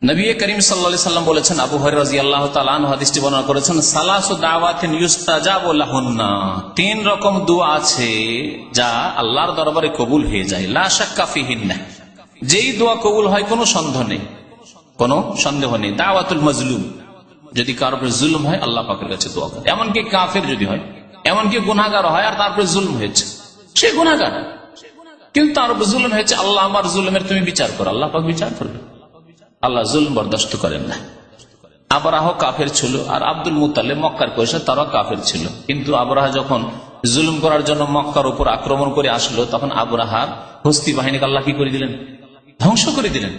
নবী করিম সাল্লাল্লাহু আলাইহি সাল্লাম বলেছেন, আবু হুরায়রা রাদিয়াল্লাহু তাআলা আনহু হাদিসটি বর্ণনা করেছেন, সালাসু দাওয়াতিন ইউস্তাজাবু লাহুন্না, তিন রকম দোয়া আছে যা আল্লাহর দরবারে কবুল হয়ে যায়। লা শাক্কা ফিহিন্না, যেই দোয়া কবুল হয় কোনো সন্দেহ নেই, কোনো সন্দেহ নেই। দাওয়াতুল মাজলুম, যদি কারোর উপর জুলুম হয় আল্লাহ পাকের কাছে দোয়া করে, এমনকি কাফের যদি হয়, এমনকি গুনাহগার হয় আর তারপরে জুলুম হয়েছে, সে গুনাহগার কিন্তু তার উপর জুলুম হয়েছে, আল্লাহ আমার জুলুমের তুমি বিচার করো, আল্লাহ পাক বিচার করবে। আল্লাহ জুলুম বরদাস্ত করেন না। আবরাহ কাফের ছিল আর আব্দুল মুত্তালিব মক্কার পয়সা, তারা কাফের ছিল। কিন্তু আবরাহা যখন জুলুম করার জন্য মক্কার উপর আক্রমণ করে আসলো, তখন আবরাহার হস্তি বাহিনীকে আল্লাহ কি করে দিলেন? ধ্বংস করে দিলেন।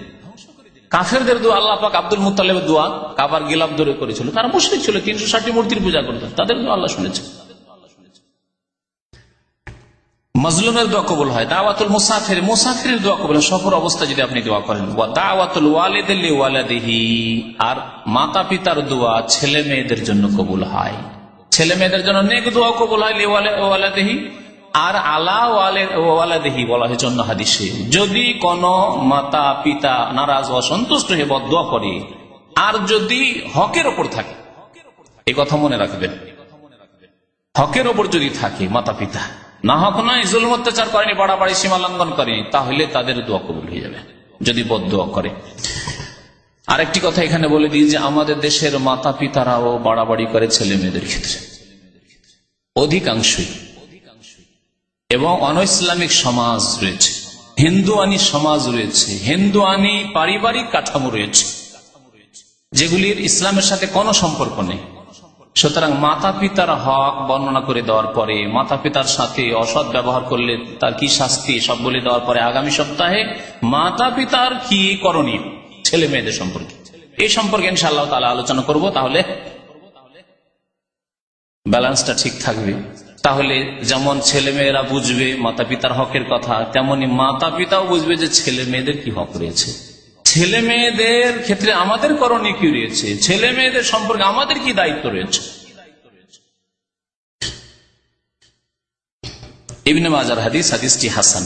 কাফেরদের দোয়া আল্লাহ পাক আব্দুল মুত্তালিবের দোয়া কাবার গিলাফ ধরে করেছিল, তারা মুশরিক ছিল, 360 মূর্তির পূজা করতেন, তাদের দোয়া আল্লাহ শুনেছে। মাজলুমের দোয়া কবুল হয়। দাওয়াতুল মুসাফির, মুসাফিরের দোয়া কবুল হয়, সফর অবস্থা যদি আপনি দোয়া করেন। ওয়া দাওয়াতুল ওয়ালিদি লিওয়ালাদিহি, আর মাতা পিতার দোয়া ছেলে মেয়েদের জন্য কবুল হয়, ছেলে মেয়েদের জন্য নেক দোয়া কবুল হয়। লিওয়ালাদিহি আর আলা ওয়ালাদিহি বলা হয়েছে অন্য হাদিসে, যদি কোন মাতা পিতা নারাজ অসন্তুষ্ট হয়ে বদদোয়া করে আর যদি হকের ওপর থাকে, এই কথা মনে রাখবেন, হকের ওপর যদি থাকে মাতা পিতা, না হক নয়, জুলুম অত্যাচার করেনি, বাড়াবাড়ি সীমা লঙ্ঘন করেনি, তাহলে তাদের দোয়া কবুল হয়ে যাবে যদি বদদোয়া করে। আরেকটি কথা এখানে বলে দিই যে আমাদের দেশের মাতা পিতারাও বাড়াবাড়ি করে ছেলে মেয়েদের ক্ষেত্রে অধিকাংশই, এবং অনইসলামিক সমাজ রয়েছে, হিন্দুয়ানি সমাজ রয়েছে, হিন্দুয়ানি পারিবারিক কাঠামো রয়েছে, যেগুলির ইসলামের সাথে কোনো সম্পর্ক নেই। সুতরাং মাতা পিতার হক বর্ণনা করে দেওয়ার পরে, মাতা পিতার সাথে অসৎ ব্যবহার করলে তার কি শাস্তি সব বলে দেওয়ার পরে, আগামী সপ্তাহে মাতা পিতার কি করণীয় ছেলে মেয়েদের সম্পর্কে, এই সম্পর্কে ইনশাআল্লাহ তাআলা আলোচনা করব। তাহলে ব্যালেন্সটা ঠিক থাকবে। তাহলে যেমন ছেলে মেয়েরা বুঝবে মাতা পিতার হকের কথা, তেমনি মাতা পিতাও বুঝবে যে ছেলে মেয়েদের কি হক রয়েছে, ছেলে মেয়েদের ক্ষেত্রে আমাদের করণীয় কি রয়েছে, ছেলে মেয়েদের সম্পর্কে আমাদের কি দায়িত্ব রয়েছে। ইবনে মাজার হাদিস, হাদিসটি হাসান।